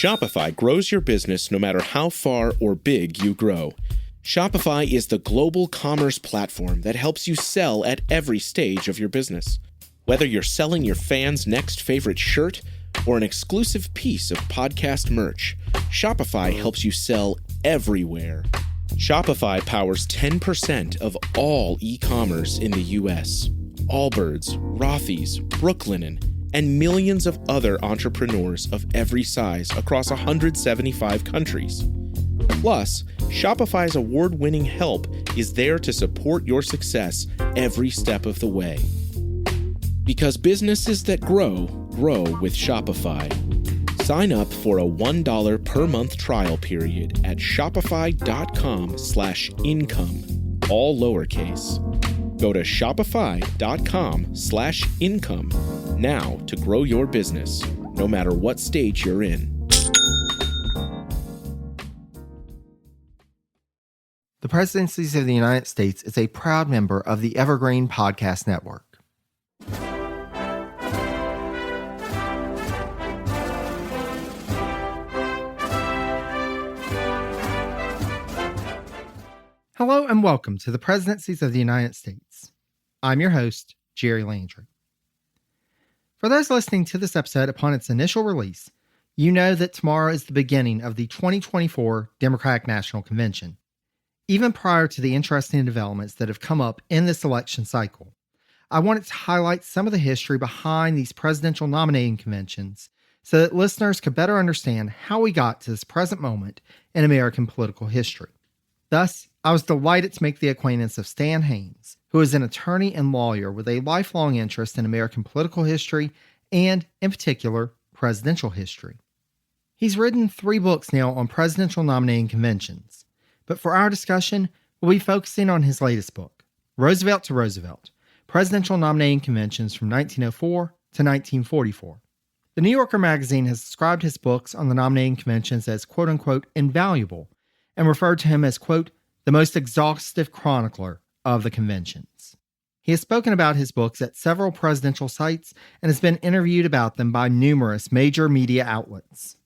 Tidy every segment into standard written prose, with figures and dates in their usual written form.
Shopify grows your business no matter how far or big you grow. Shopify is the global commerce platform that helps you sell at every stage of your business. Whether you're selling your fans' next favorite shirt or an exclusive piece of podcast merch, Shopify helps you sell everywhere. Shopify powers 10% of all e-commerce in the U.S. Allbirds, Rothy's, Brooklinen, and millions of other entrepreneurs of every size across 175 countries. Plus, Shopify's award-winning help is there to support your success every step of the way. Because businesses that grow, grow with Shopify. Sign up for a $1 per month trial period at shopify.com/income, all lowercase. Go to shopify.com/income now to grow your business, no matter what stage you're in. The Presidencies of the United States is a proud member of the Evergreen Podcast Network. Hello and welcome to the Presidencies of the United States. I'm your host, Jerry Landry. For those listening to this episode upon its initial release, you know that tomorrow is the beginning of the 2024 Democratic National Convention. Even prior to the interesting developments that have come up in this election cycle, I wanted to highlight some of the history behind these presidential nominating conventions so that listeners could better understand how we got to this present moment in American political history. Thus, I was delighted to make the acquaintance of Stan Haynes, who is an attorney and lawyer with a lifelong interest in American political history and, in particular, presidential history. He's written 3 books now on presidential nominating conventions, but for our discussion, we'll be focusing on his latest book, Roosevelt to Roosevelt, Presidential Nominating Conventions from 1904 to 1944. The New Yorker magazine has described his books on the nominating conventions as quote-unquote invaluable and referred to him as, quote, the most exhaustive chronicler of the conventions. He has spoken about his books at several presidential sites and has been interviewed about them by numerous major media outlets.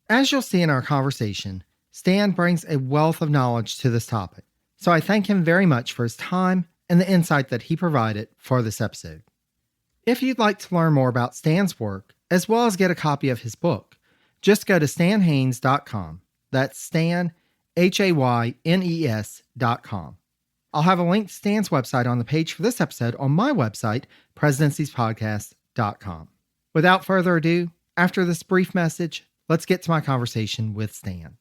As you'll see in our conversation, Stan brings a wealth of knowledge to this topic, so I thank him very much for his time and the insight that he provided for this episode. If you'd like to learn more about Stan's work, as well as get a copy of his book, just go to stanhaynes.com. That's Stan, Haynes.com. I'll have a link to Stan's website on the page for this episode on my website, presidenciespodcast.com. Without further ado, after this brief message, let's get to my conversation with Stan.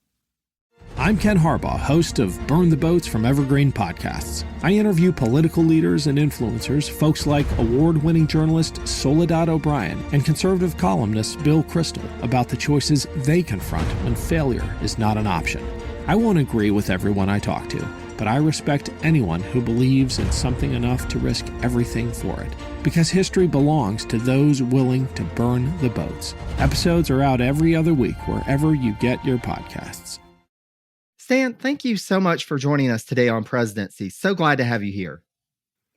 I'm Ken Harbaugh, host of Burn the Boats from Evergreen Podcasts. I interview political leaders and influencers, folks like award-winning journalist Soledad O'Brien and conservative columnist Bill Kristol, about the choices they confront when failure is not an option. I won't agree with everyone I talk to, but I respect anyone who believes in something enough to risk everything for it. Because history belongs to those willing to burn the boats. Episodes are out every other week wherever you get your podcasts. Stan, thank you so much for joining us today on Presidency. So glad to have you here.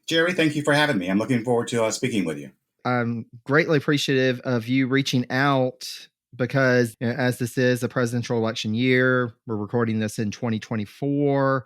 Jerry, thank you for having me. I'm looking forward to speaking with you. I'm greatly appreciative of you reaching out because, as this is a presidential election year, we're recording this in 2024.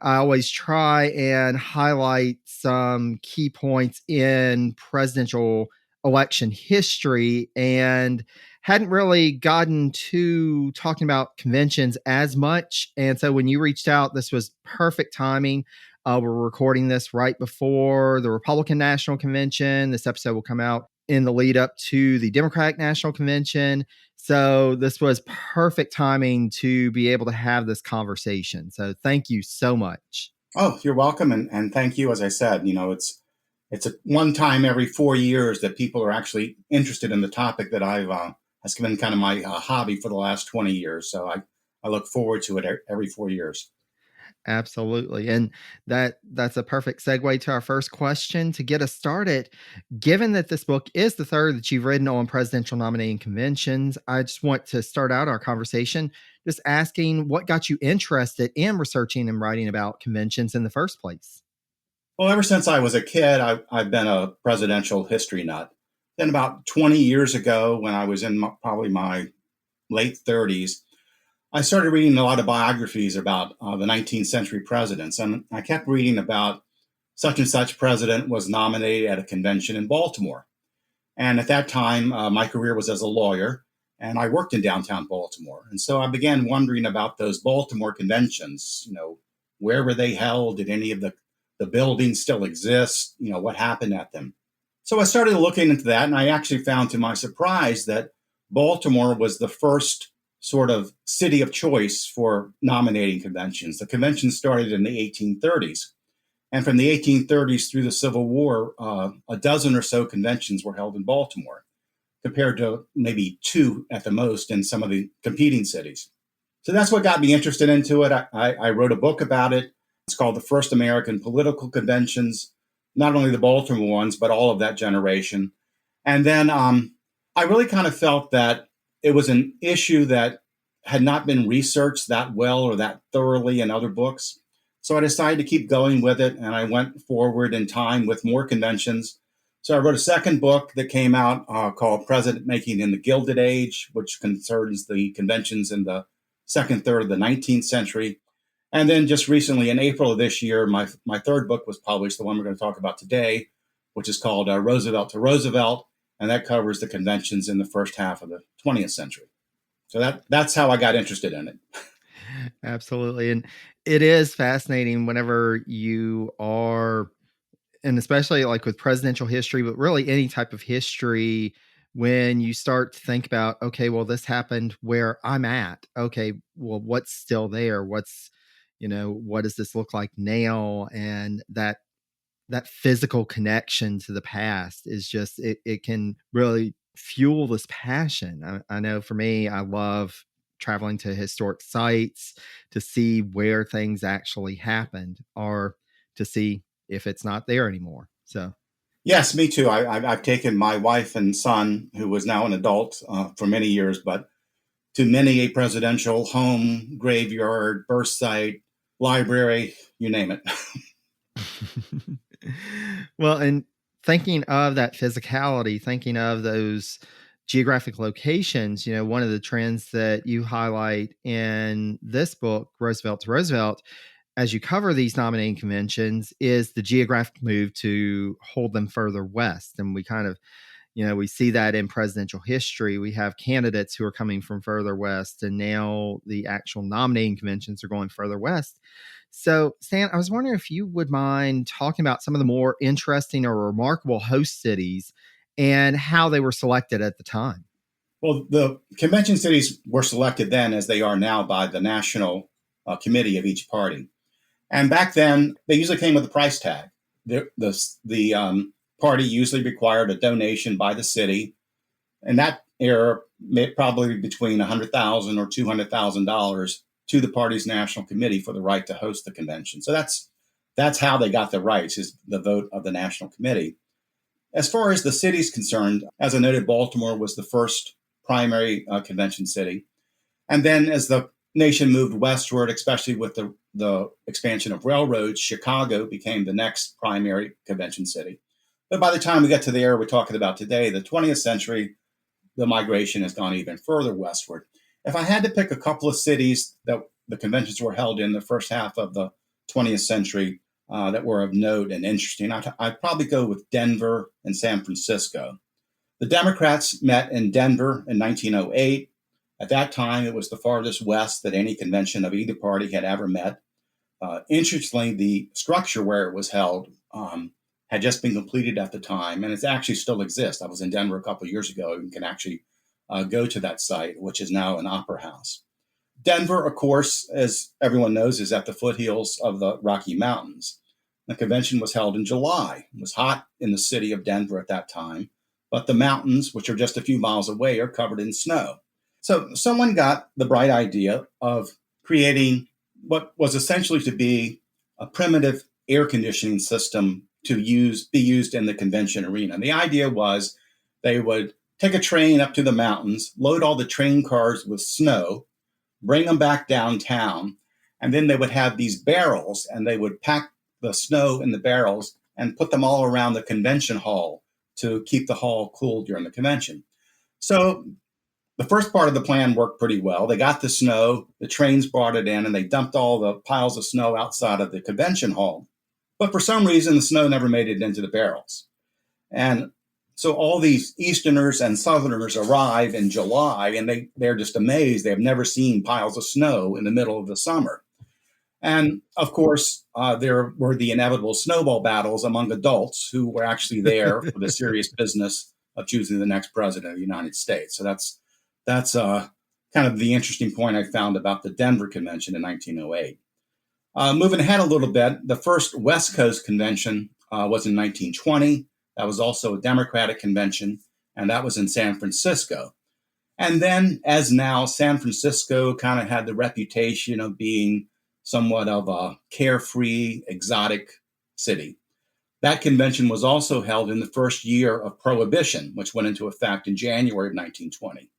I always try and highlight some key points in presidential election history and hadn't really gotten to talking about conventions as much. And so when you reached out, this was perfect timing. We're recording this right before the Republican National Convention. This episode will come out in the lead up to the Democratic National Convention. So this was perfect timing to be able to have this conversation. So thank you so much. Oh, you're welcome. And thank you. As I said, it's a one time every 4 years that people are actually interested in the topic that has been kind of my hobby for the last 20 years. So I look forward to it every 4 years. Absolutely. And that's a perfect segue to our first question to get us started. Given that this book is the third that you've written on presidential nominating conventions, I just want to start out our conversation just asking what got you interested in researching and writing about conventions in the first place? Well, ever since I was a kid, I've been a presidential history nut. Then about 20 years ago, when I was in probably my late 30s, I started reading a lot of biographies about the 19th century presidents. And I kept reading about such and such president was nominated at a convention in Baltimore. And at that time, my career was as a lawyer, and I worked in downtown Baltimore. And so I began wondering about those Baltimore conventions. Where were they held? Did any of the buildings still exist? What happened at them? So I started looking into that, and I actually found to my surprise that Baltimore was the first sort of city of choice for nominating conventions. The convention started in the 1830s. And from the 1830s through the Civil War, a dozen or so conventions were held in Baltimore, compared to maybe 2 at the most in some of the competing cities. So that's what got me interested into it. I wrote a book about it. It's called The First American Political Conventions, not only the Baltimore ones, but all of that generation. And then I really kind of felt that it was an issue that had not been researched that well or that thoroughly in other books. So I decided to keep going with it, and I went forward in time with more conventions. So I wrote a second book that came out called President Making in the Gilded Age, which concerns the conventions in the second third of the 19th century. And then just recently, in April of this year, my third book was published, the one we're going to talk about today, which is called Roosevelt to Roosevelt, and that covers the conventions in the first half of the 20th century. So that's how I got interested in it. Absolutely. And it is fascinating whenever you are, and especially like with presidential history, but really any type of history, when you start to think about, okay, well, this happened where I'm at. Okay, well, what's still there? What does this look like now? And that physical connection to the past is just, it can really fuel this passion. I know for me, I love traveling to historic sites to see where things actually happened, or to see if it's not there anymore. So, yes, me too. I've taken my wife and son, who was now an adult for many years, but to many a presidential home, graveyard, birth site, library, you name it. well, and thinking of that physicality, thinking of those geographic locations, one of the trends that you highlight in this book, Roosevelt to Roosevelt, as you cover these nominating conventions, is the geographic move to hold them further west. And we kind of, we see that in presidential history. We have candidates who are coming from further west, and now the actual nominating conventions are going further west. So, Stan, I was wondering if you would mind talking about some of the more interesting or remarkable host cities and how they were selected at the time. Well, the convention cities were selected then, as they are now, by the national committee of each party. And back then, they usually came with a price tag. The party usually required a donation by the city. In that era, probably between $100,000 or $200,000 to the party's national committee for the right to host the convention. So that's how they got the rights, is the vote of the national committee. As far as the city's concerned, as I noted, Baltimore was the first primary convention city. And then as the nation moved westward, especially with the expansion of railroads, Chicago became the next primary convention city. But by the time we get to the era we're talking about today, the 20th century, the migration has gone even further westward. If I had to pick a couple of cities that the conventions were held in the first half of the 20th century that were of note and interesting, I'd probably go with Denver and San Francisco. The Democrats met in Denver in 1908. At that time, it was the farthest west that any convention of either party had ever met. Interestingly, the structure where it was held had just been completed at the time, and it actually still exists. I was in Denver a couple of years ago and can actually go to that site, which is now an opera house. Denver, of course, as everyone knows, is at the foothills of the Rocky Mountains. The convention was held in July. It was hot in the city of Denver at that time, but the mountains, which are just a few miles away, are covered in snow. So someone got the bright idea of creating what was essentially to be a primitive air conditioning system to be used in the convention arena. And the idea was they would take a train up to the mountains, load all the train cars with snow, bring them back downtown, and then they would have these barrels, and they would pack the snow in the barrels and put them all around the convention hall to keep the hall cool during the convention. So the first part of the plan worked pretty well. They got the snow, the trains brought it in, and they dumped all the piles of snow outside of the convention hall. But for some reason, the snow never made it into the barrels. And so all these Easterners and Southerners arrive in July, and they're just amazed. They have never seen piles of snow in the middle of the summer. And of course, there were the inevitable snowball battles among adults who were actually there for the serious business of choosing the next president of the United States. So that's kind of the interesting point I found about the Denver Convention in 1908. Moving ahead a little bit, the first West Coast Convention was in 1920. That was also a Democratic convention, and that was in San Francisco. And then, as now, San Francisco kind of had the reputation of being somewhat of a carefree, exotic city. That convention was also held in the first year of Prohibition, which went into effect in January of 1920.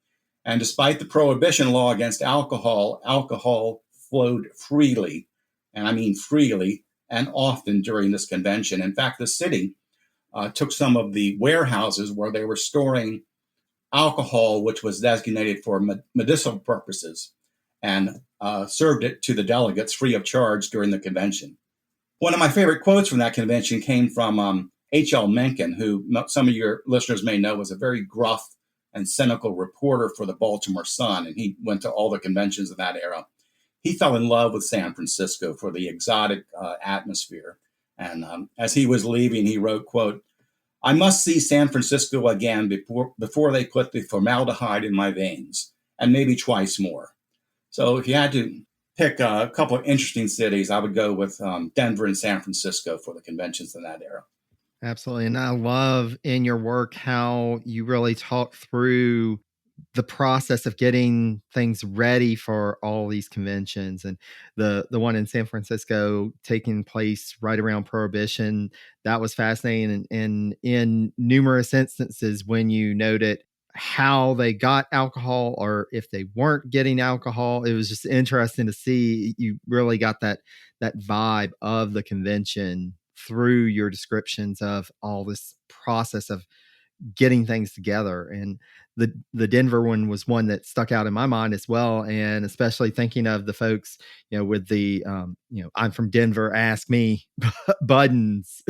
And despite the Prohibition law against alcohol, alcohol flowed freely, and I mean freely, and often during this convention. In fact, the city took some of the warehouses where they were storing alcohol, which was designated for medicinal purposes, and served it to the delegates free of charge during the convention. One of my favorite quotes from that convention came from H.L. Mencken, who some of your listeners may know was a very gruff and cynical reporter for the Baltimore Sun, and he went to all the conventions of that era. He fell in love with San Francisco for the exotic atmosphere. And as he was leaving, he wrote, quote, "I must see San Francisco again before they put the formaldehyde in my veins, and maybe twice more." So if you had to pick a couple of interesting cities, I would go with Denver and San Francisco for the conventions in that era. Absolutely. And I love in your work how you really talk through the process of getting things ready for all these conventions, and the one in San Francisco taking place right around Prohibition. That was fascinating. And in numerous instances, when you noted how they got alcohol or if they weren't getting alcohol, it was just interesting to see. You really got that vibe of the convention through your descriptions of all this process of getting things together. And the Denver one was one that stuck out in my mind as well. And especially thinking of the folks, with the, I'm from Denver, ask me buttons.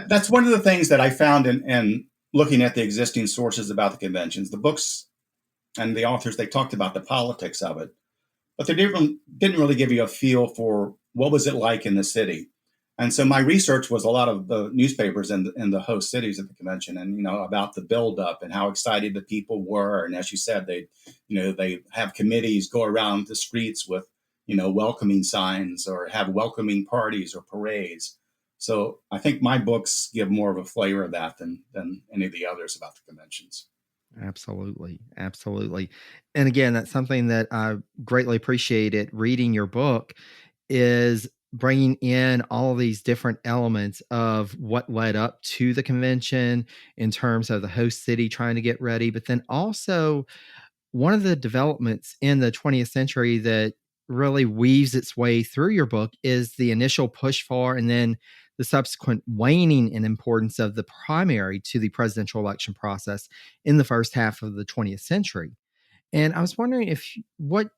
That's one of the things that I found in looking at the existing sources about the conventions. The books and the authors, they talked about the politics of it, but they didn't really give you a feel for what was it like in the city. And so my research was a lot of the newspapers in the host cities of the convention, and about the buildup and how excited the people were. And as you said, they have committees go around the streets with welcoming signs, or have welcoming parties or parades. So I think my books give more of a flavor of that than any of the others about the conventions. Absolutely. Absolutely. And again, that's something that I greatly appreciated reading your book, is bringing in all these different elements of what led up to the convention in terms of the host city trying to get ready, but then also one of the developments in the 20th century that really weaves its way through your book is the initial push for and then the subsequent waning in importance of the primary to the presidential election process in the first half of the 20th century. And I was wondering what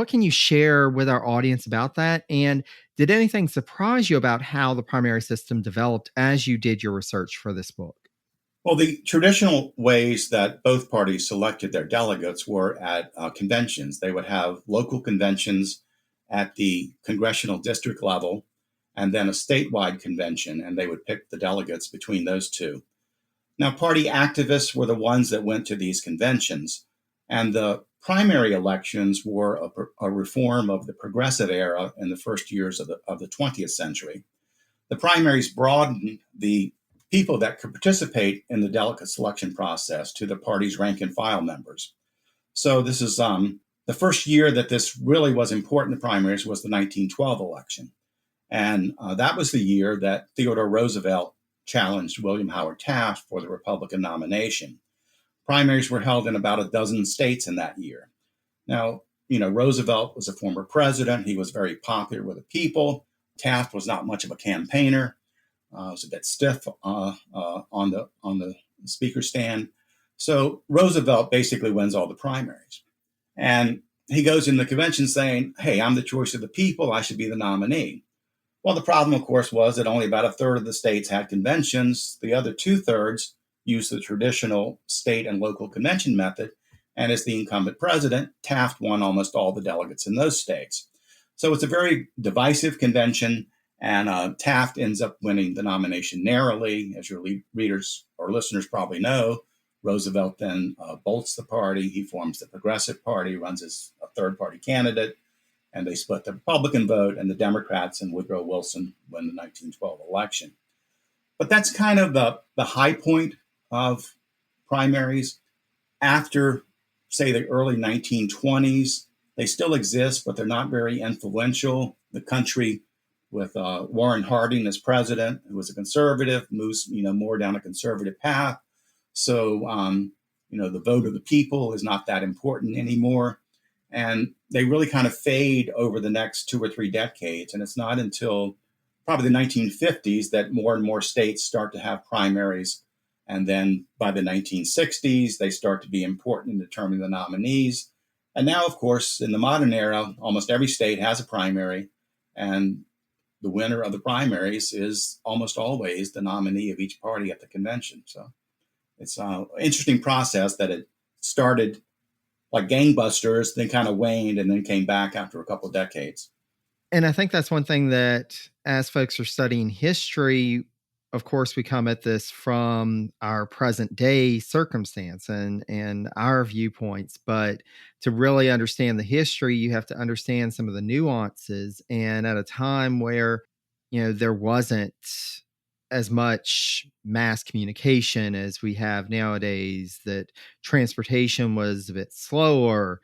can you share with our audience about that? And did anything surprise you about how the primary system developed as you did your research for this book? Well, the traditional ways that both parties selected their delegates were at conventions. They would have local conventions at the congressional district level, and then a statewide convention, and they would pick the delegates between those two. Now, party activists were the ones that went to these conventions, and the primary elections were a reform of the progressive era in the first years of the 20th century. The primaries broadened the people that could participate in the delegate selection process to the party's rank and file members. So this is the first year that this really was important. The primaries was the 1912 election. And that was the year that Theodore Roosevelt challenged William Howard Taft for the Republican nomination. Primaries were held in about a dozen states in that year. Now, Roosevelt was a former president. He was very popular with the people. Taft was not much of a campaigner. Was a bit stiff on the speaker stand. So Roosevelt basically wins all the primaries. And he goes in the convention saying, hey, I'm the choice of the people. I should be the nominee. Well, the problem, of course, was that only about a third of the states had conventions. The other two-thirds used the traditional state and local convention method. And as the incumbent president, Taft won almost all the delegates in those states. So it's a very divisive convention, and Taft ends up winning the nomination narrowly. As your readers or listeners probably know, Roosevelt then bolts the party. He forms the Progressive Party, runs as a third-party candidate, and they split the Republican vote, and the Democrats and Woodrow Wilson win the 1912 election. But that's kind of the high point of primaries. After, say, the early 1920s, they still exist, but they're not very influential. The country, with Warren Harding as president, who was a conservative, moves more down a conservative path. So, the vote of the people is not that important anymore. And they really kind of fade over the next 2 or 3 decades. And it's not until probably the 1950s that more and more states start to have primaries. And then by the 1960s, they start to be important in determining the nominees. And now, of course, in the modern era, almost every state has a primary. And the winner of the primaries is almost always the nominee of each party at the convention. So it's an interesting process that it started like gangbusters, then kind of waned and then came back after a couple of decades. And I think that's one thing that as folks are studying history, of course, we come at this from our present day circumstance and our viewpoints. But to really understand the history, you have to understand some of the nuances. And at a time where, there wasn't as much mass communication as we have nowadays, that transportation was a bit slower,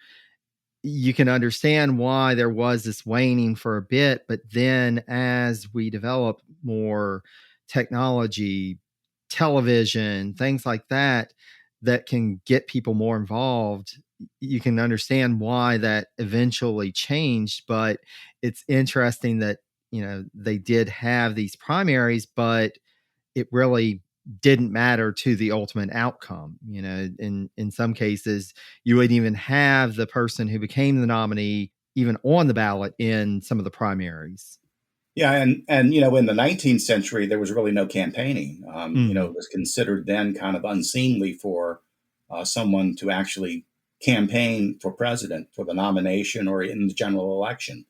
you can understand why there was this waning for a bit. But then as we develop more technology, television, things like that, that can get people more involved, you can understand why that eventually changed. But it's interesting that, they did have these primaries, but it really didn't matter to the ultimate outcome. In some cases, you wouldn't even have the person who became the nominee even on the ballot in some of the primaries. Yeah, and in the 19th century, there was really no campaigning. It was considered then kind of unseemly for someone to actually campaign for president, for the nomination, or in the general election.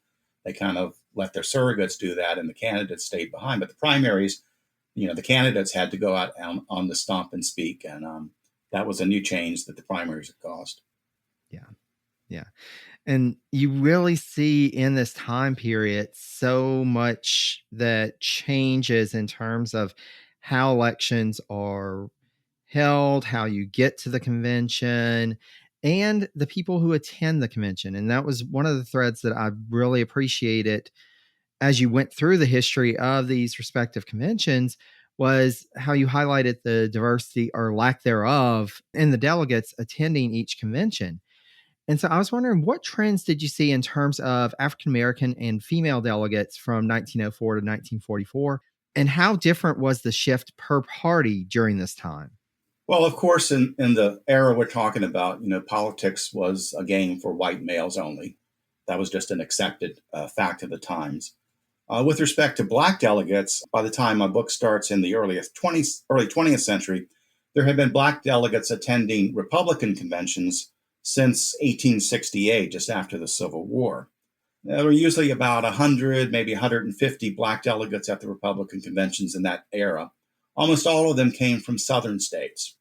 They kind of let their surrogates do that, and the candidates stayed behind. But the primaries, the candidates had to go out on the stump and speak, and that was a new change that the primaries had caused. Yeah. And you really see in this time period so much that changes in terms of how elections are held, how you get to the convention, and the people who attend the convention. And that was one of the threads that I really appreciated as you went through the history of these respective conventions, was how you highlighted the diversity or lack thereof in the delegates attending each convention. And so I was wondering, what trends did you see in terms of African American and female delegates from 1904 to 1944? And how different was the shift per party during this time? Well, of course, in the era we're talking about, politics was a game for white males only. That was just an accepted fact of the times. With respect to black delegates, by the time my book starts in the early 20th century, there had been black delegates attending Republican conventions since 1868, just after the Civil War. There were usually about 100, maybe 150 black delegates at the Republican conventions in that era. Almost all of them came from southern states,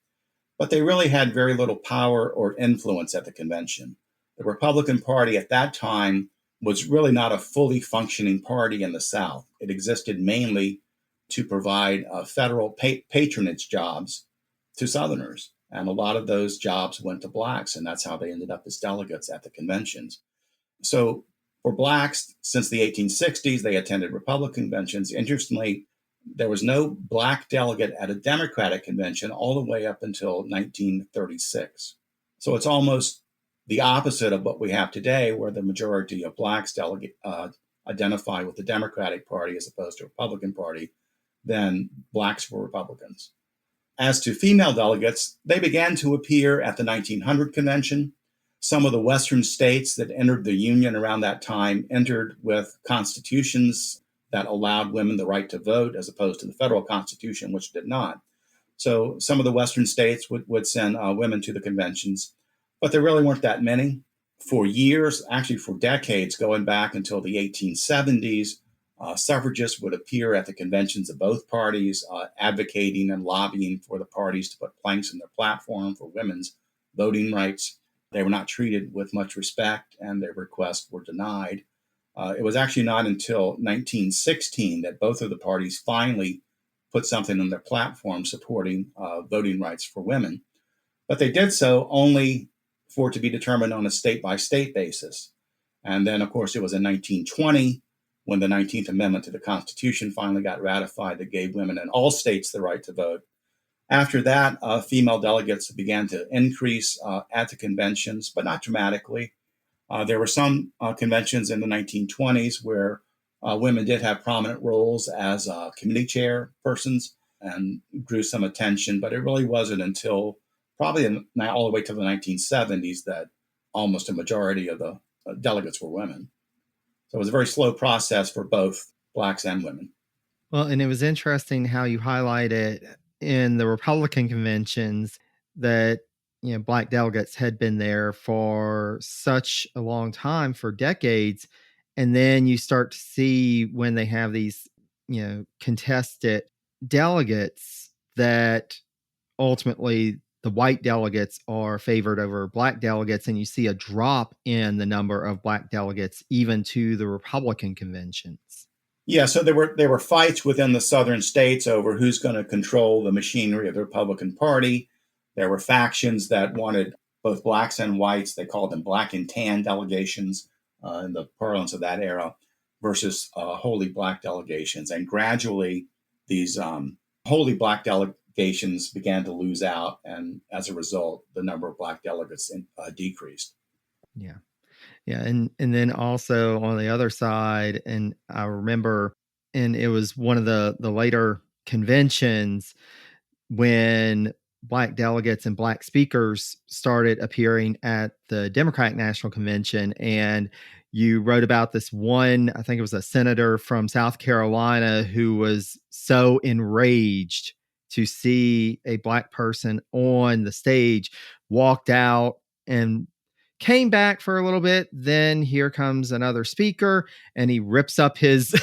but they really had very little power or influence at the convention. The Republican Party at that time was really not a fully functioning party in the South. It existed mainly to provide federal patronage jobs to Southerners. And a lot of those jobs went to blacks, and that's how they ended up as delegates at the conventions. So for blacks, since the 1860s, they attended Republican conventions. Interestingly, there was no black delegate at a Democratic convention all the way up until 1936. So it's almost the opposite of what we have today, where the majority of blacks identify with the Democratic Party as opposed to the Republican Party. Then blacks were Republicans. As to female delegates, they began to appear at the 1900 convention. Some of the Western states that entered the Union around that time entered with constitutions that allowed women the right to vote, as opposed to the federal constitution, which did not. So some of the Western states would send women to the conventions, but there really weren't that many. For years, actually for decades, going back until the 1870s, suffragists would appear at the conventions of both parties, advocating and lobbying for the parties to put planks in their platform for women's voting rights. They were not treated with much respect, and their requests were denied. It was actually not until 1916 that both of the parties finally put something on their platform supporting voting rights for women. But they did so only for it to be determined on a state-by-state basis. And then, of course, it was in 1920 when the 19th Amendment to the Constitution finally got ratified that gave women in all states the right to vote. After that, female delegates began to increase at the conventions, but not dramatically. There were some conventions in the 1920s where women did have prominent roles as committee chairpersons and drew some attention, but it really wasn't until probably all the way to the 1970s that almost a majority of the delegates were women. So it was a very slow process for both blacks and women. Well, and it was interesting how you highlighted in the Republican conventions that black delegates had been there for such a long time, for decades, and then you start to see when they have these contested delegates that ultimately the white delegates are favored over black delegates, and you see a drop in the number of black delegates even to the Republican conventions. Yeah, so there were fights within the southern states over who's going to control the machinery of the Republican Party. There were factions that wanted both blacks and whites. They called them black and tan delegations in the parlance of that era versus wholly black delegations. And gradually, these wholly black delegations began to lose out. And as a result, the number of black delegates decreased. Yeah. Yeah. And then also on the other side, and I remember, and it was one of the later conventions when black delegates and black speakers started appearing at the Democratic National Convention. And you wrote about this one, I think it was a senator from South Carolina who was so enraged to see a black person on the stage, walked out and came back for a little bit. Then here comes another speaker and he rips up his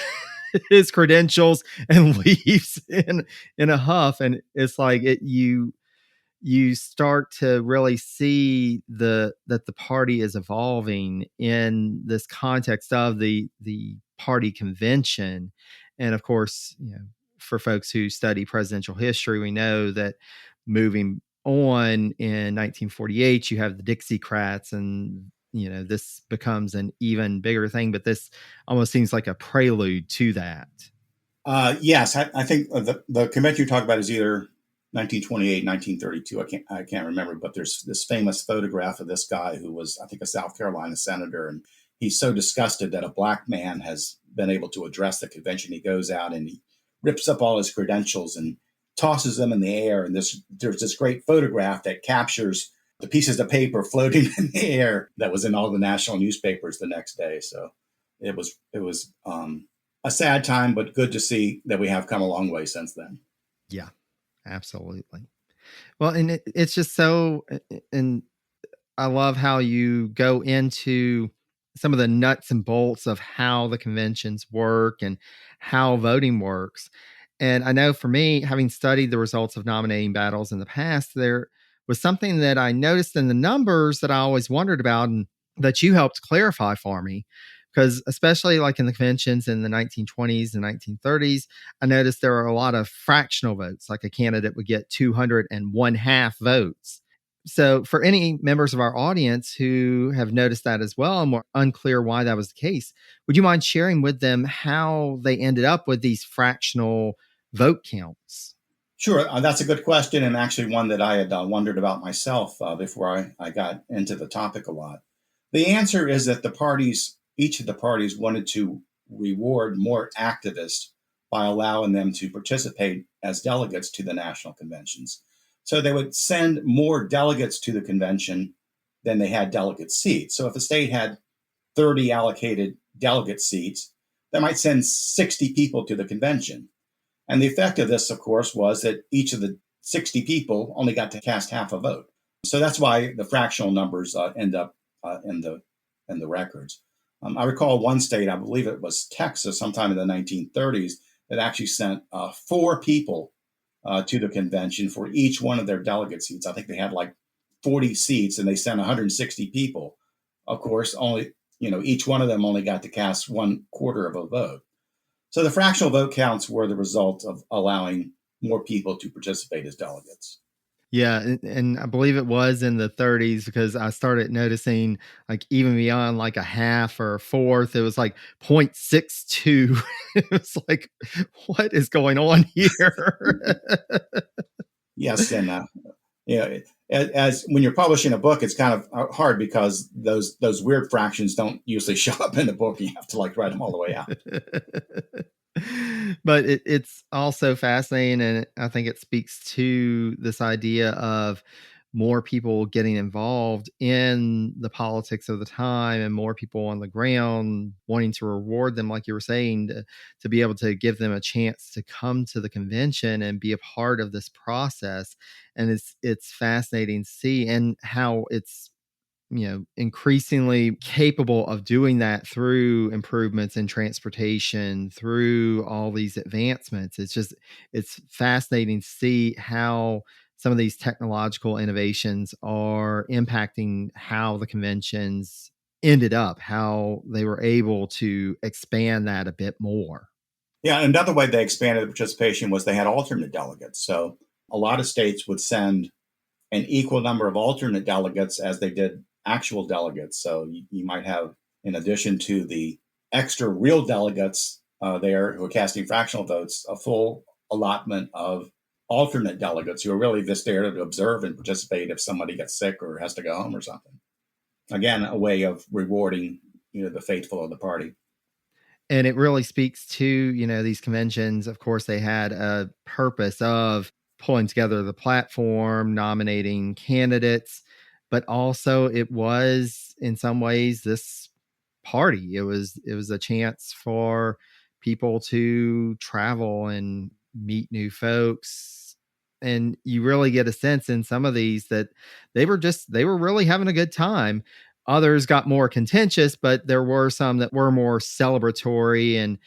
his credentials and leaves in a huff. And it's like you start to really see that the party is evolving in this context of the party convention. And of course, for folks who study presidential history, we know that moving on in 1948, you have the Dixiecrats, and this becomes an even bigger thing. But this almost seems like a prelude to that. Yes, I think the convention you talk about is either 1928, 1932. I can't remember, but there's this famous photograph of this guy who was, I think, a South Carolina senator, and he's so disgusted that a black man has been able to address the convention. He goes out and he rips up all his credentials and tosses them in the air. And there's this great photograph that captures the pieces of paper floating in the air that was in all the national newspapers the next day. So it was a sad time, but good to see that we have come a long way since then. Yeah, absolutely. Well, and it's just so, and I love how you go into some of the nuts and bolts of how the conventions work and how voting works. And I know for me, having studied the results of nominating battles in the past, there was something that I noticed in the numbers that I always wondered about and that you helped clarify for me. Because especially like in the conventions in the 1920s and 1930s, I noticed there were a lot of fractional votes, like a candidate would get 201.5 votes. So for any members of our audience who have noticed that as well and were unclear why that was the case, would you mind sharing with them how they ended up with these fractional vote counts? Sure. That's a good question, and actually one that I had wondered about myself before I got into the topic a lot. The answer is that each of the parties wanted to reward more activists by allowing them to participate as delegates to the national conventions. So they would send more delegates to the convention than they had delegate seats. So if a state had 30 allocated delegate seats, they might send 60 people to the convention. And the effect of this, of course, was that each of the 60 people only got to cast half a vote. So that's why the fractional numbers end up in the records. I recall one state, I believe it was Texas, sometime in the 1930s, that actually sent 4 people to the convention for each one of their delegate seats. I think they had like 40 seats, and they sent 160 people. Of course, only each one of them only got to cast 1/4 of a vote. So the fractional vote counts were the result of allowing more people to participate as delegates. Yeah, and I believe it was in the 30s because I started noticing like even beyond like a half or a fourth, it was like 0.62. It was like, what is going on here? Yes, and as when you're publishing a book, it's kind of hard because those weird fractions don't usually show up in the book. You have to like write them all the way out. But it's also fascinating, and I think it speaks to this idea of more people getting involved in the politics of the time and more people on the ground wanting to reward them, like you were saying, to be able to give them a chance to come to the convention and be a part of this process. And it's fascinating to see, and how it's increasingly capable of doing that through improvements in transportation, through all these advancements. It's fascinating to see how some of these technological innovations are impacting how the conventions ended up, how they were able to expand that a bit more. Yeah, another way they expanded the participation was they had alternate delegates. So a lot of states would send an equal number of alternate delegates as they did actual delegates. So you might have, in addition to the extra real delegates there who are casting fractional votes, a full allotment of alternate delegates who are really just there to observe and participate if somebody gets sick or has to go home or something. Again, a way of rewarding the faithful of the party. And it really speaks to, these conventions. Of course, they had a purpose of pulling together the platform, nominating candidates, but also it was in some ways this party. It was a chance for people to travel and meet new folks. And you really get a sense in some of these that they were really having a good time. Others got more contentious, but there were some that were more celebratory. And,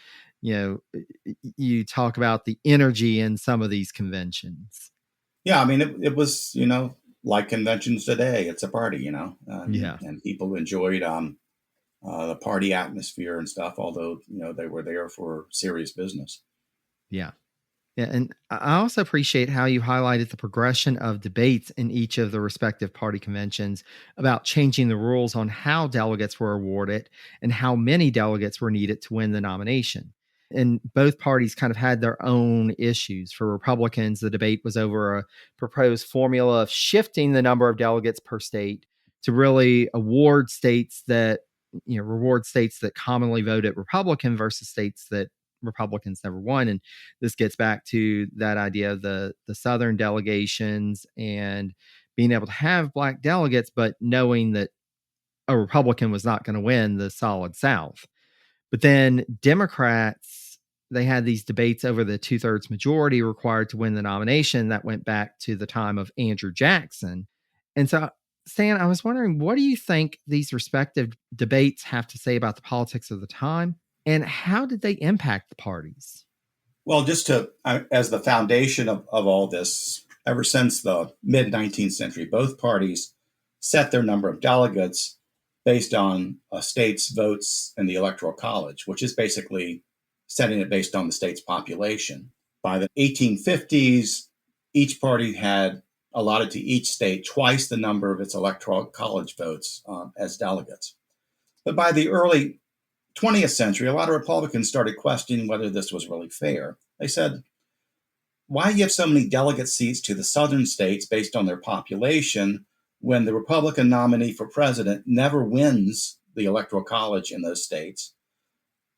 you talk about the energy in some of these conventions. Yeah, I mean, it was, like conventions today. It's a party, Yeah. and people enjoyed the party atmosphere and stuff, although, they were there for serious business. Yeah. Yeah, and I also appreciate how you highlighted the progression of debates in each of the respective party conventions about changing the rules on how delegates were awarded and how many delegates were needed to win the nomination. And both parties kind of had their own issues. For Republicans, the debate was over a proposed formula of shifting the number of delegates per state to really reward states that commonly voted Republican versus states that Republicans never won. And this gets back to that idea of the Southern delegations and being able to have Black delegates, but knowing that a Republican was not going to win the solid South. But then Democrats, they had these debates over the 2/3 majority required to win the nomination. That went back to the time of Andrew Jackson. And so, Stan, I was wondering, what do you think these respective debates have to say about the politics of the time? And how did they impact the parties? Well, just as the foundation of all this, ever since the mid 19th century, both parties set their number of delegates based on a state's votes in the Electoral College, which is basically setting it based on the state's population. By the 1850s, each party had allotted to each state twice the number of its Electoral College votes as delegates. But by the early 20th century, a lot of Republicans started questioning whether this was really fair. They said, why give so many delegate seats to the southern states based on their population when the Republican nominee for president never wins the Electoral College in those states?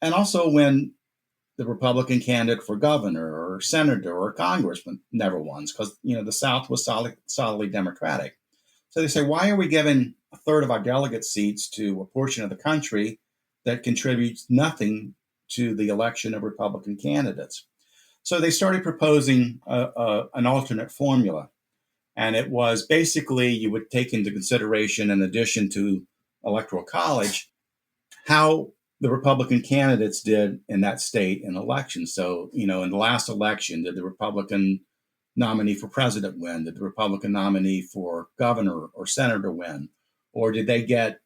And also when the Republican candidate for governor or senator or congressman never won because, the South was solidly Democratic. So they say, why are we giving a third of our delegate seats to a portion of the country that contributes nothing to the election of Republican candidates? So they started proposing an alternate formula. And it was basically you would take into consideration, in addition to electoral college, how the Republican candidates did in that state in elections. So, in the last election, did the Republican nominee for president win? Did the Republican nominee for governor or senator win? Or did they get,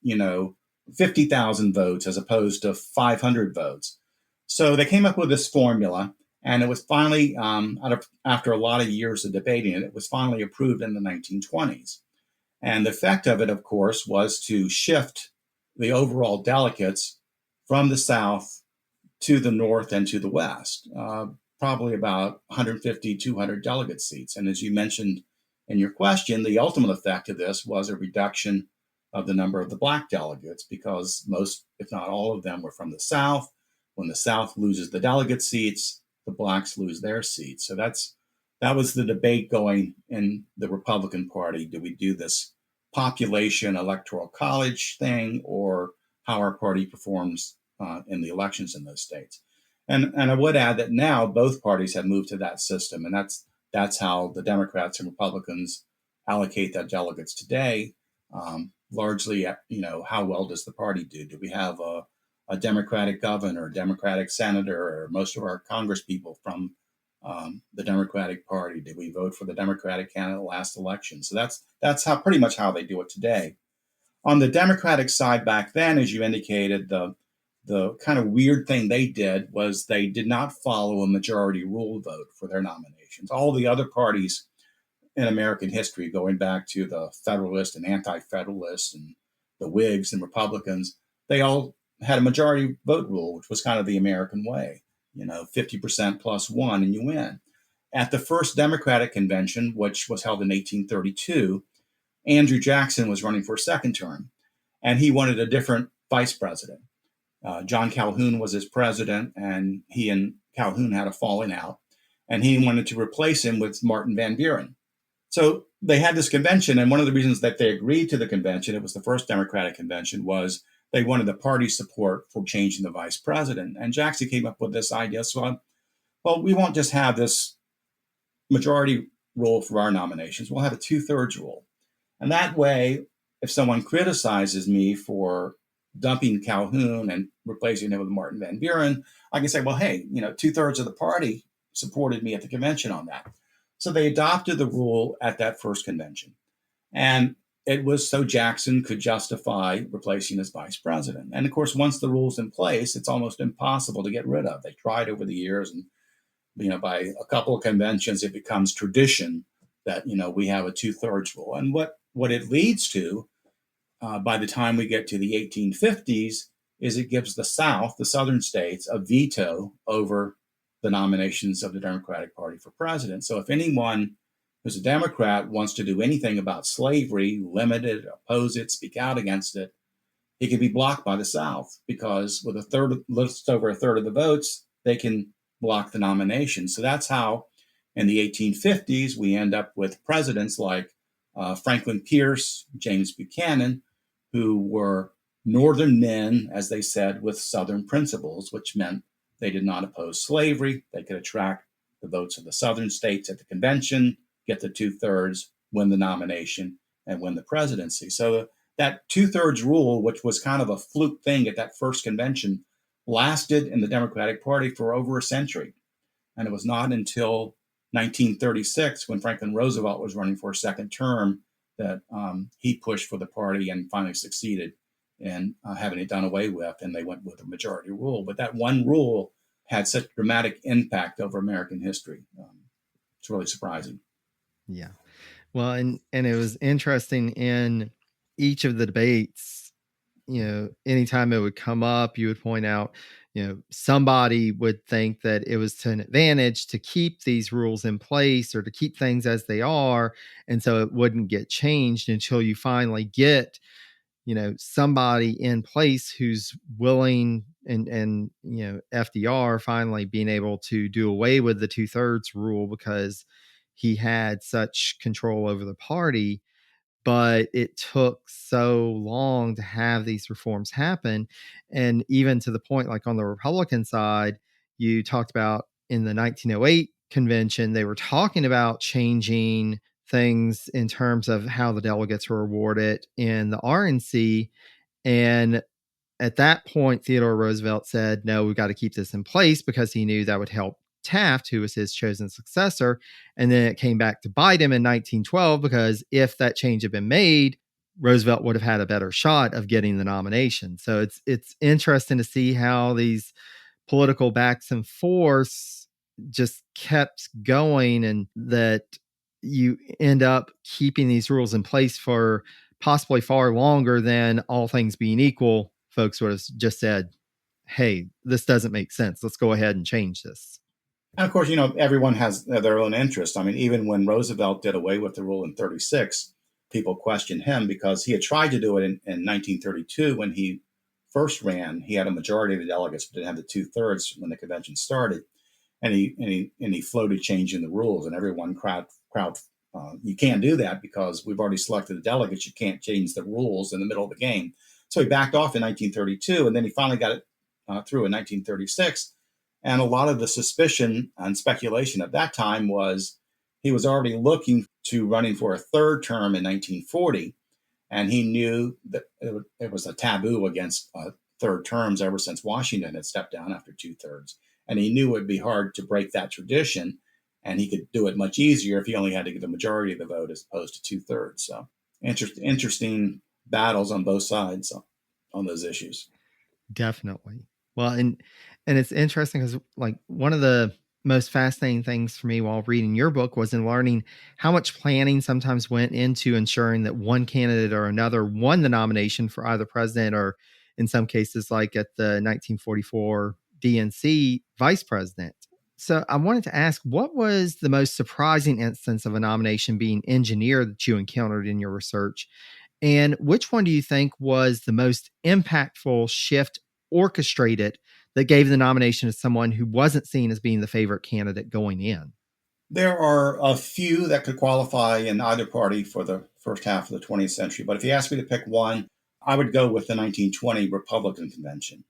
50,000 votes as opposed to 500 votes? So they came up with this formula, and it was finally, after a lot of years of debating it, it was finally approved in the 1920s. And the effect of it, of course, was to shift the overall delegates from the South to the North and to the West, probably about 150, 200 delegate seats. And as you mentioned in your question, the ultimate effect of this was a reduction of the number of the Black delegates because most, if not all of them, were from the South. When the South loses the delegate seats, the Blacks lose their seats. So that was the debate going in the Republican Party. Do we do this population electoral college thing or how our party performs in the elections in those states? And I would add that now both parties have moved to that system, and that's how the Democrats and Republicans allocate their delegates today. Largely, how well does the party do? Do we have a Democratic governor, Democratic senator, or most of our Congress people from the Democratic Party? Did we vote for the Democratic candidate last election? So that's pretty much how they do it today. On the Democratic side back then, as you indicated, the kind of weird thing they did was they did not follow a majority rule vote for their nominations. All the other parties in American history, going back to the Federalists and Anti-Federalists and the Whigs and Republicans, they all had a majority vote rule, which was kind of the American way. 50% plus one and you win. At the first Democratic convention, which was held in 1832, Andrew Jackson was running for a second term, and he wanted a different vice president. John Calhoun was his president, and he and Calhoun had a falling out, and he wanted to replace him with Martin Van Buren. So they had this convention, and one of the reasons that they agreed to the convention, it was the first Democratic convention, was they wanted the party support for changing the vice president. And Jackson came up with this idea. So, well, we won't just have this majority rule for our nominations. We'll have a 2/3 rule. And that way, if someone criticizes me for dumping Calhoun and replacing him with Martin Van Buren, I can say, well, hey, 2/3 of the party supported me at the convention on that. So they adopted the rule at that first convention. And it was so Jackson could justify replacing his vice president. And of course, once the rule's in place, it's almost impossible to get rid of. They tried over the years, and by a couple of conventions, it becomes tradition that we have a 2/3 rule. And what it leads to, by the time we get to the 1850s, is it gives the South, the Southern states, a veto over the nominations of the Democratic Party for president. So if anyone who's a Democrat wants to do anything about slavery, limit it, oppose it, speak out against it, it can be blocked by the South because with just over a third of the votes, they can block the nomination. So that's how in the 1850s, we end up with presidents like Franklin Pierce, James Buchanan, who were Northern men, as they said, with Southern principles, which meant they did not oppose slavery. They could attract the votes of the Southern states at the convention, get the 2/3, win the nomination, and win the presidency. So that 2/3 rule, which was kind of a fluke thing at that first convention, lasted in the Democratic Party for over a century. And it was not until 1936, when Franklin Roosevelt was running for a second term, that he pushed for the party and finally succeeded in having it done away with, and they went with a majority rule. But that one rule had such dramatic impact over American history. It's really surprising. Yeah. Well, and it was interesting in each of the debates, anytime it would come up, you would point out, somebody would think that it was to an advantage to keep these rules in place or to keep things as they are. And so it wouldn't get changed until you finally get, somebody in place who's willing, and FDR finally being able to do away with the 2/3 rule because he had such control over the party. But it took so long to have these reforms happen. And even to the point, like on the Republican side, you talked about in the 1908 convention, they were talking about changing things in terms of how the delegates were awarded in the RNC. And at that point, Theodore Roosevelt said, no, we've got to keep this in place because he knew that would help Taft, who was his chosen successor. And then it came back to bite him in 1912 because if that change had been made, Roosevelt would have had a better shot of getting the nomination. So it's interesting to see how these political backs and forths just kept going, and that you end up keeping these rules in place for possibly far longer than, all things being equal, folks would have just said, hey, this doesn't make sense. Let's go ahead and change this. And of course, everyone has their own interest. I mean, even when Roosevelt did away with the rule in 36, people questioned him because he had tried to do it in 1932 when he first ran. He had a majority of the delegates, but didn't have the 2/3 when the convention started. And he floated changing the rules, and everyone crowd you can't do that because we've already selected the delegates. You can't change the rules in the middle of the game. So he backed off in 1932, and then he finally got it through in 1936. And a lot of the suspicion and speculation at that time was he was already looking to running for a third term in 1940, and he knew that it was a taboo against third terms ever since Washington had stepped down after 2/3. And he knew it would be hard to break that tradition, and he could do it much easier if he only had to get the majority of the vote as opposed to 2/3. So interesting battles on both sides on those issues. Definitely. Well, and it's interesting because, like, one of the most fascinating things for me while reading your book was in learning how much planning sometimes went into ensuring that one candidate or another won the nomination for either president, or in some cases, like at the 1944 DNC, vice president. So I wanted to ask, what was the most surprising instance of a nomination being engineered that you encountered in your research? And which one do you think was the most impactful shift orchestrated that gave the nomination to someone who wasn't seen as being the favorite candidate going in? There are a few that could qualify in either party for the first half of the 20th century. But if you ask me to pick one, I would go with the 1920 Republican Convention.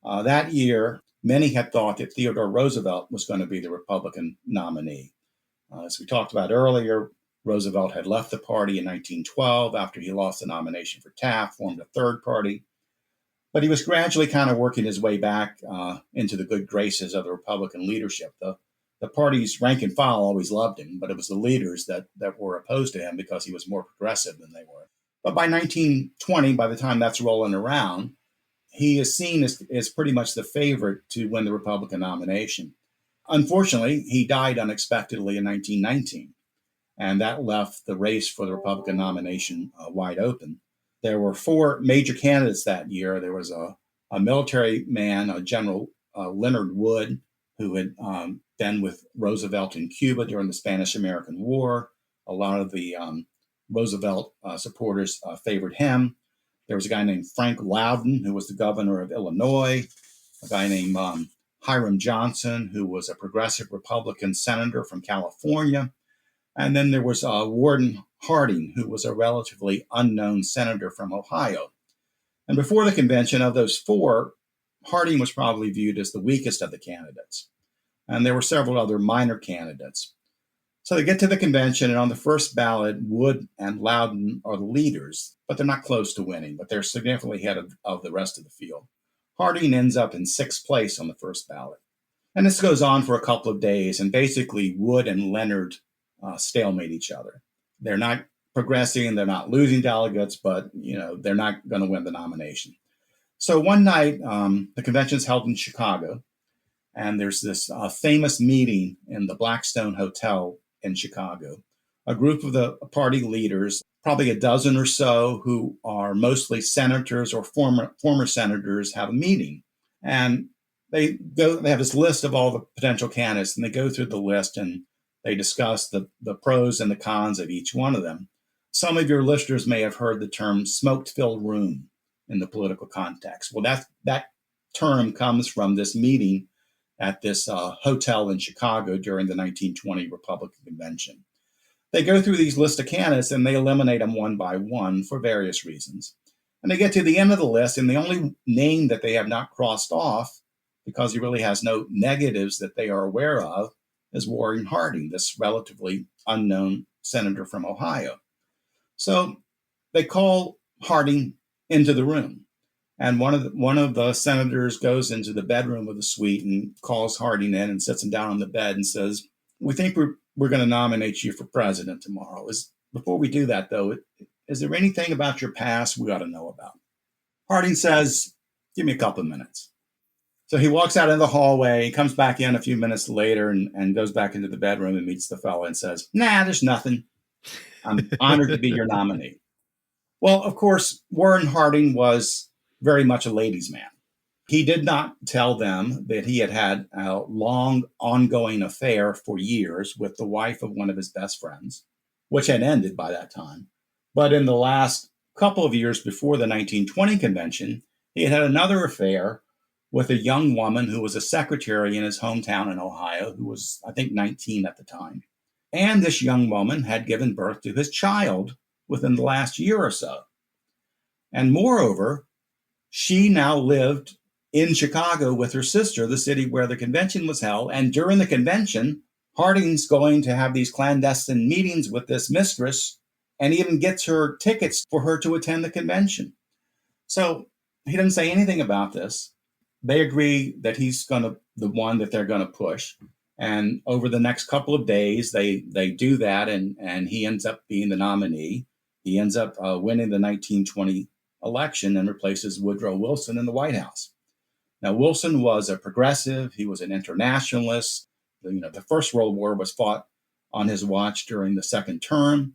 That year, many had thought that Theodore Roosevelt was going to be the Republican nominee. As we talked about earlier, Roosevelt had left the party in 1912 after he lost the nomination for Taft, formed a third party. But he was gradually kind of working his way back into the good graces of the Republican leadership. The party's rank and file always loved him, but it was the leaders that were opposed to him because he was more progressive than they were. But by 1920, by the time that's rolling around, he is seen as pretty much the favorite to win the Republican nomination. Unfortunately, he died unexpectedly in 1919, and that left the race for the Republican nomination wide open. There were four major candidates that year. There was a military man, General Leonard Wood, who had been with Roosevelt in Cuba during the Spanish-American War. A lot of the Roosevelt supporters favored him. There was a guy named Frank Loudon, who was the governor of Illinois, a guy named Hiram Johnson, who was a progressive Republican senator from California. And then there was Warden Harding, who was a relatively unknown senator from Ohio. And before the convention, of those four, Harding was probably viewed as the weakest of the candidates. And there were several other minor candidates. So they get to the convention, and on the first ballot, Wood and Loudon are the leaders, but they're not close to winning, but they're significantly ahead of the rest of the field. Harding ends up in sixth place on the first ballot. And this goes on for a couple of days, and basically Wood and Leonard stalemate each other. They're not progressing, they're not losing delegates, but they're not going to win the nomination. So one night, the convention's held in Chicago, and there's this famous meeting in the Blackstone Hotel in Chicago. A group of the party leaders, probably a dozen or so, who are mostly senators or former senators, have a meeting. And they have this list of all the potential candidates, and they go through the list and they discuss the pros and the cons of each one of them. Some of your listeners may have heard the term smoke-filled room in the political context. Well, that term comes from this meeting at this hotel in Chicago during the 1920 Republican Convention. They go through these list of candidates and they eliminate them one by one for various reasons. And they get to the end of the list, and the only name that they have not crossed off, because he really has no negatives that they are aware of, is Warren Harding, this relatively unknown senator from Ohio. So they call Harding into the room. And one of the senators goes into the bedroom of the suite and calls Harding in and sits him down on the bed and says, "We think we're going to nominate you for president tomorrow. Before we do that, though, is there anything about your past we ought to know about?" Harding says, "Give me a couple of minutes." So he walks out in the hallway, he comes back in a few minutes later and goes back into the bedroom and meets the fellow and says, "Nah, there's nothing. I'm honored to be your nominee." Well, of course, Warren Harding was very much a ladies' man. He did not tell them that he had had a long, ongoing affair for years with the wife of one of his best friends, which had ended by that time. But in the last couple of years before the 1920 convention, he had another affair with a young woman who was a secretary in his hometown in Ohio, who was, I think, 19 at the time. And this young woman had given birth to his child within the last year or so. And moreover, she now lived in Chicago with her sister, the city where the convention was held. And during the convention, Harding's going to have these clandestine meetings with this mistress and even gets her tickets for her to attend the convention. So he doesn't say anything about this. They agree that he's the one that they're going to push. And over the next couple of days, they do that, and he ends up being the nominee. He ends up winning the 1920 election and replaces Woodrow Wilson in the White House. Now, Wilson was a progressive. He was an internationalist. The First World War was fought on his watch during the second term.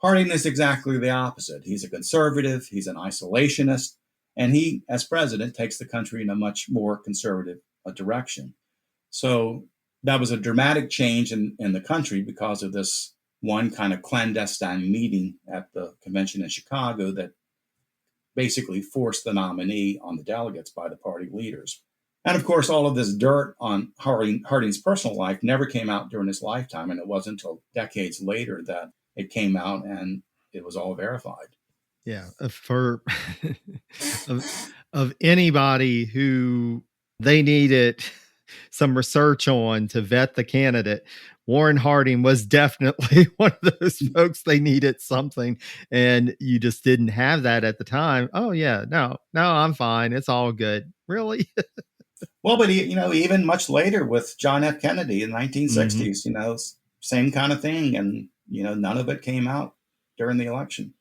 Harding is exactly the opposite. He's a conservative. He's an isolationist. And he, as president, takes the country in a much more conservative direction. So that was a dramatic change in the country because of this one kind of clandestine meeting at the convention in Chicago that basically forced the nominee on the delegates by the party leaders. And of course, all of this dirt on Harding's personal life never came out during his lifetime. And it wasn't until decades later that it came out and it was all verified. Yeah. For of anybody who they needed some research on to vet the candidate, Warren Harding was definitely one of those folks they needed something, and you just didn't have that at the time. Oh yeah, no, I'm fine. It's all good. Really? Well, but even much later with John F. Kennedy in the 1960s, same kind of thing. And, none of it came out during the election.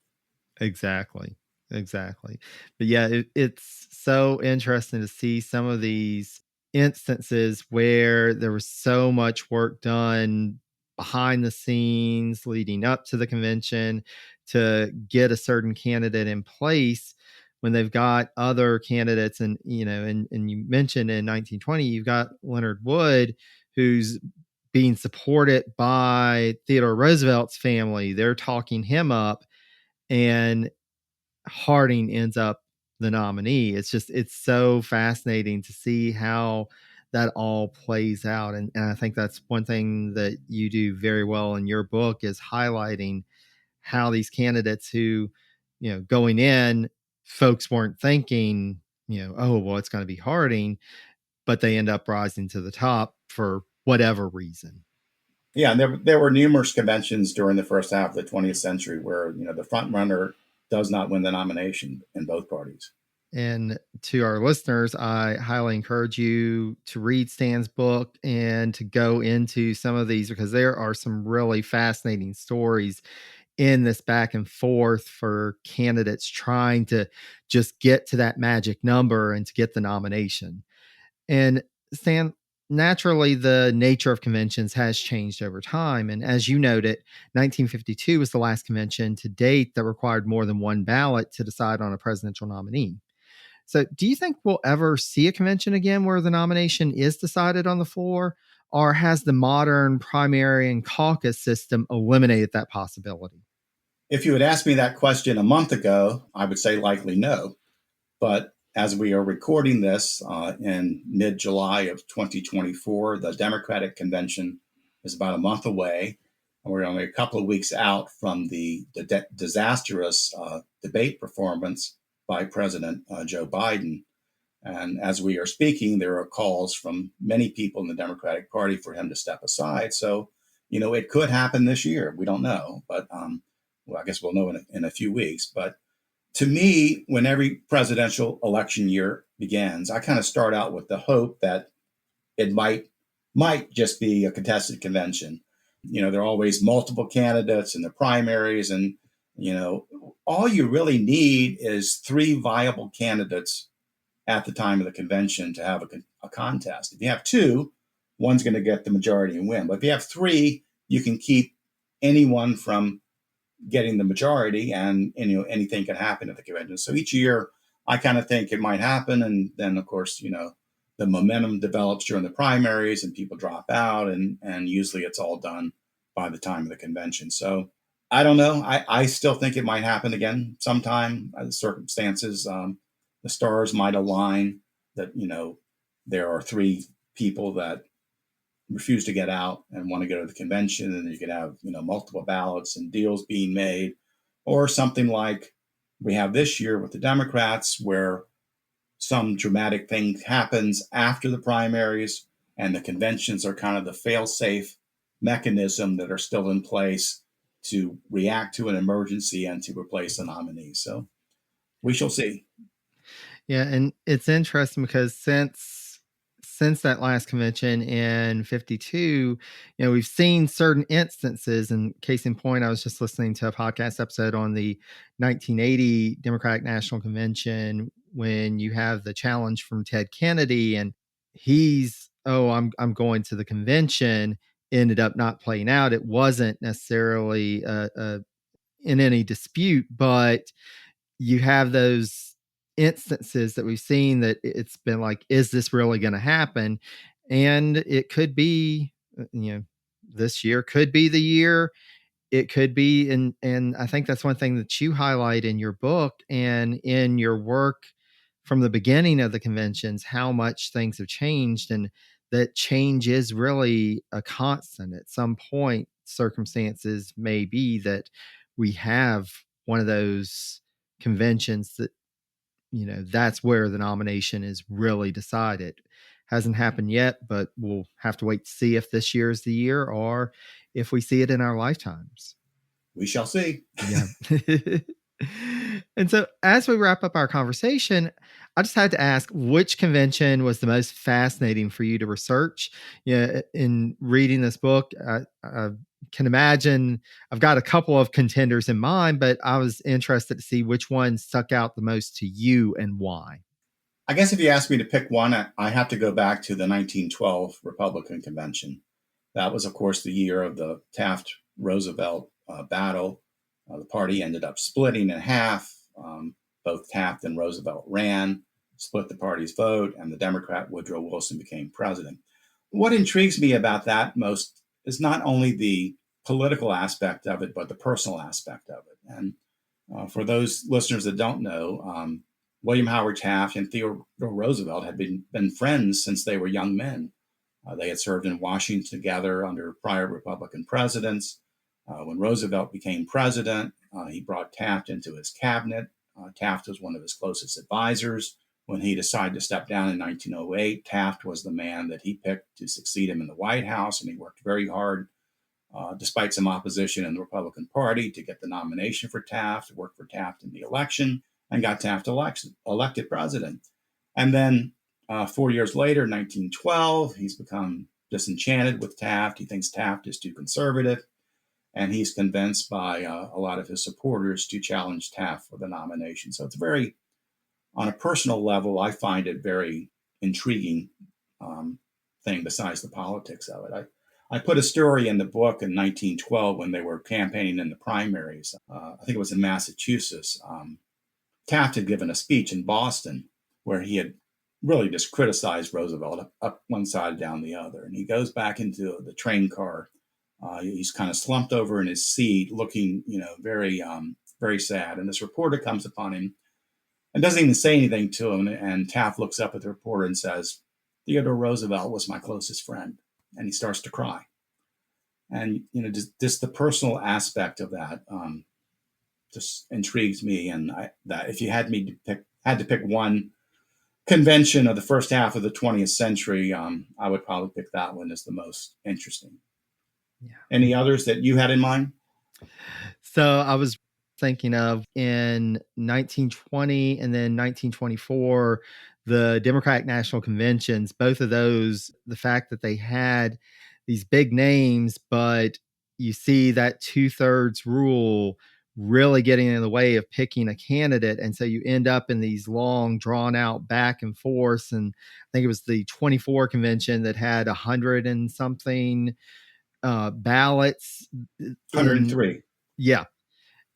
Exactly. But yeah, it's so interesting to see some of these instances where there was so much work done behind the scenes leading up to the convention to get a certain candidate in place when they've got other candidates. And you mentioned in 1920 you've got Leonard Wood, who's being supported by Theodore Roosevelt's family. They're talking him up, and Harding ends up the nominee. It's so fascinating to see how that all plays out. And I think that's one thing that you do very well in your book is highlighting how these candidates who, going in, folks weren't thinking, oh, well, it's going to be Harding, but they end up rising to the top for whatever reason. Yeah, and there were numerous conventions during the first half of the 20th century where, the front runner does not win the nomination in both parties. And to our listeners, I highly encourage you to read Stan's book and to go into some of these, because there are some really fascinating stories in this back and forth for candidates trying to just get to that magic number and to get the nomination. And Stan, naturally, the nature of conventions has changed over time. And as you noted, 1952 was the last convention to date that required more than one ballot to decide on a presidential nominee. So do you think we'll ever see a convention again where the nomination is decided on the floor, or has the modern primary and caucus system eliminated that possibility? If you had asked me that question a month ago, I would say likely no. But as we are recording this in mid-July of 2024, the Democratic convention is about a month away, and we're only a couple of weeks out from the disastrous debate performance by President Joe Biden. And as we are speaking, there are calls from many people in the Democratic Party for him to step aside. So, it could happen this year. We don't know, but well, I guess we'll know in a few weeks. But to me, when every presidential election year begins, I kind of start out with the hope that it might just be a contested convention. There are always multiple candidates in the primaries, and all you really need is three viable candidates at the time of the convention to have a contest. If you have two, one's going to get the majority and win. But if you have three, you can keep anyone from getting the majority, and anything can happen at the convention. So each year, I kind of think it might happen, and then of course, the momentum develops during the primaries, and people drop out, and usually it's all done by the time of the convention. So I don't know. I still think it might happen again sometime. The circumstances, the stars might align that there are three people that refuse to get out and want to go to the convention, and you could have multiple ballots and deals being made, or something like we have this year with the Democrats, where some dramatic thing happens after the primaries, and the conventions are kind of the fail-safe mechanism that are still in place to react to an emergency and to replace the nominee. So we shall see. Yeah, and it's interesting because since that last convention in 52, we've seen certain instances, and case in point, I was just listening to a podcast episode on the 1980 Democratic National Convention when you have the challenge from Ted Kennedy, and I'm going to the convention, ended up not playing out. It wasn't necessarily in any dispute, but you have those instances that we've seen that it's been like, is this really going to happen? And it could be, this year could be the year. It could be, and I think that's one thing that you highlight in your book and in your work from the beginning of the conventions, how much things have changed, and that change is really a constant. At some point, circumstances may be that we have one of those conventions that that's where the nomination is really decided. Hasn't happened yet, but we'll have to wait to see if this year is the year or if we see it in our lifetimes. We shall see. Yeah. And so as we wrap up our conversation, I just had to ask, which convention was the most fascinating for you to research? In reading this book, I can imagine I've got a couple of contenders in mind, but I was interested to see which one stuck out the most to you and why. I guess if you ask me to pick one, I have to go back to the 1912 Republican Convention. That was, of course, the year of the Taft-Roosevelt battle. The party ended up splitting in half. Both Taft and Roosevelt ran, split the party's vote, and the Democrat Woodrow Wilson became president. What intrigues me about that most is not only the political aspect of it, but the personal aspect of it. And for those listeners that don't know, William Howard Taft and Theodore Roosevelt had been friends since they were young men. They had served in Washington together under prior Republican presidents. When Roosevelt became president, he brought Taft into his cabinet. Taft was one of his closest advisors. When he decided to step down in 1908, Taft was the man that he picked to succeed him in the White House, and he worked very hard, despite some opposition in the Republican Party, to get the nomination for Taft, worked for Taft in the election, and got Taft elected president. And then 4 years later, 1912, he's become disenchanted with Taft. He thinks Taft is too conservative, and he's convinced by a lot of his supporters to challenge Taft for the nomination. So it's very, on a personal level, I find it very intriguing thing besides the politics of it. I put a story in the book in 1912 when they were campaigning in the primaries. I think it was in Massachusetts. Taft had given a speech in Boston where he had really just criticized Roosevelt up one side, down the other. And he goes back into the train car He's kind of slumped over in his seat, looking, very, very sad. And this reporter comes upon him and doesn't even say anything to him. And Taft looks up at the reporter and says, "Theodore Roosevelt was my closest friend." And he starts to cry. And, just the personal aspect of that just intrigues me. And that if you had to pick one convention of the first half of the 20th century, I would probably pick that one as the most interesting. Yeah. Any others that you had in mind? So I was thinking of in 1920 and then 1924, the Democratic National Conventions, both of those, the fact that they had these big names, but you see that 2/3 rule really getting in the way of picking a candidate. And so you end up in these long drawn out back and forth. And I think it was the 24 convention that had 100 and something ballots. 103. Yeah.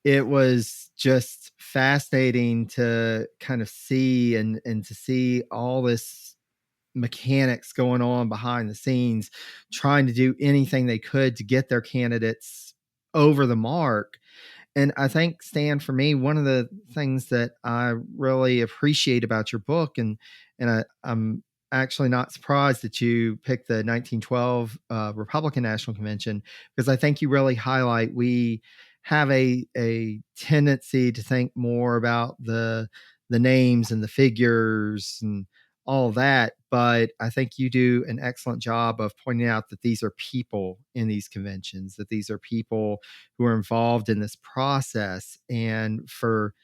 It was just fascinating to kind of see and to see all this mechanics going on behind the scenes, trying to do anything they could to get their candidates over the mark. And I think, Stan, for me, one of the things that I really appreciate about your book, and I'm actually not surprised that you picked the 1912 Republican National Convention, because I think you really highlight we have a tendency to think more about the names and the figures and all that. But I think you do an excellent job of pointing out that these are people in these conventions, that these are people who are involved in this process. And for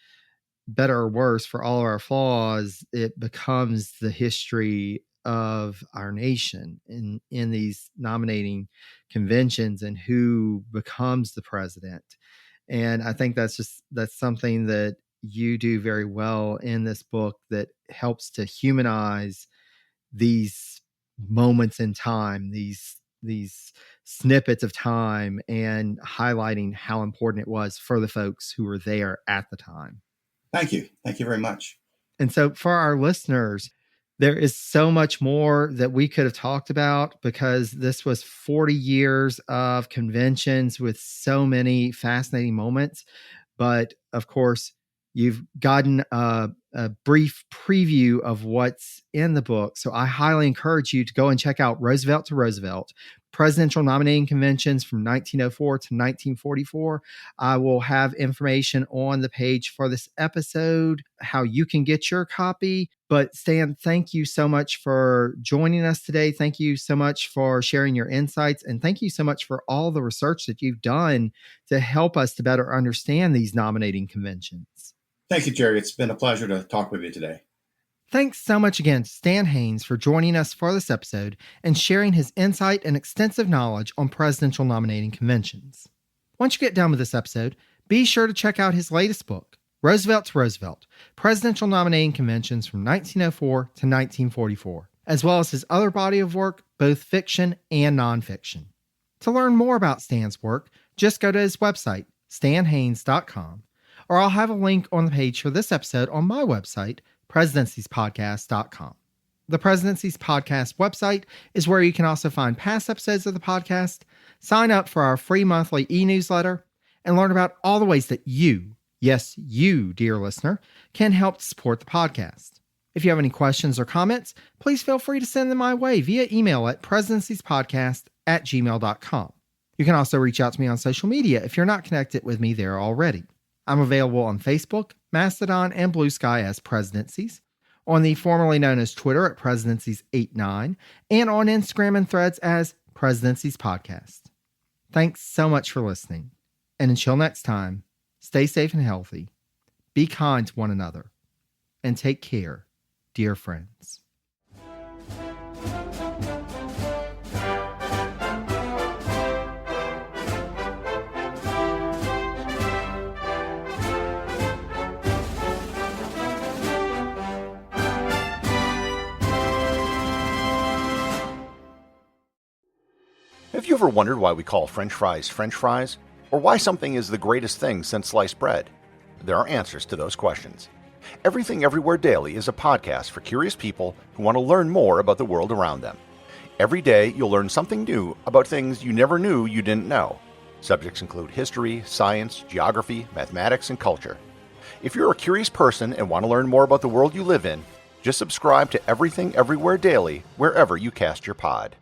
better or worse, for all of our flaws, it becomes the history of our nation in these nominating conventions and who becomes the president. And I think that's something that you do very well in this book that helps to humanize these moments in time, these snippets of time, and highlighting how important it was for the folks who were there at the time. Thank you. Thank you very much. And so for our listeners, there is so much more that we could have talked about, because this was 40 years of conventions with so many fascinating moments. But of course, you've gotten a brief preview of what's in the book. So I highly encourage you to go and check out Roosevelt to Roosevelt, Presidential Nominating Conventions from 1904 to 1944. I will have information on the page for this episode, how you can get your copy. But Stan, thank you so much for joining us today. Thank you so much for sharing your insights. And thank you so much for all the research that you've done to help us to better understand these nominating conventions. Thank you, Jerry. It's been a pleasure to talk with you today. Thanks so much again to Stan Haynes for joining us for this episode and sharing his insight and extensive knowledge on presidential nominating conventions. Once you get done with this episode, be sure to check out his latest book, Roosevelt to Roosevelt, Presidential Nominating Conventions from 1904 to 1944, as well as his other body of work, both fiction and nonfiction. To learn more about Stan's work, just go to his website, stanhaynes.com, or I'll have a link on the page for this episode on my website, presidenciespodcast.com. The Presidencies Podcast website is where you can also find past episodes of the podcast, sign up for our free monthly e-newsletter, and learn about all the ways that you, yes, you, dear listener, can help to support the podcast. If you have any questions or comments, please feel free to send them my way via email at presidenciespodcast@gmail.com. You can also reach out to me on social media if you're not connected with me there already. I'm available on Facebook, Mastodon, and Blue Sky as Presidencies, on the formerly known as Twitter at Presidencies89, and on Instagram and Threads as Presidencies Podcast. Thanks so much for listening. And until next time, stay safe and healthy, be kind to one another, and take care, dear friends. Have you ever wondered why we call French fries, or why something is the greatest thing since sliced bread? There are answers to those questions. Everything Everywhere Daily is a podcast for curious people who want to learn more about the world around them. Every day, you'll learn something new about things you never knew you didn't know. Subjects include history, science, geography, mathematics, and culture. If you're a curious person and want to learn more about the world you live in, just subscribe to Everything Everywhere Daily wherever you cast your pod.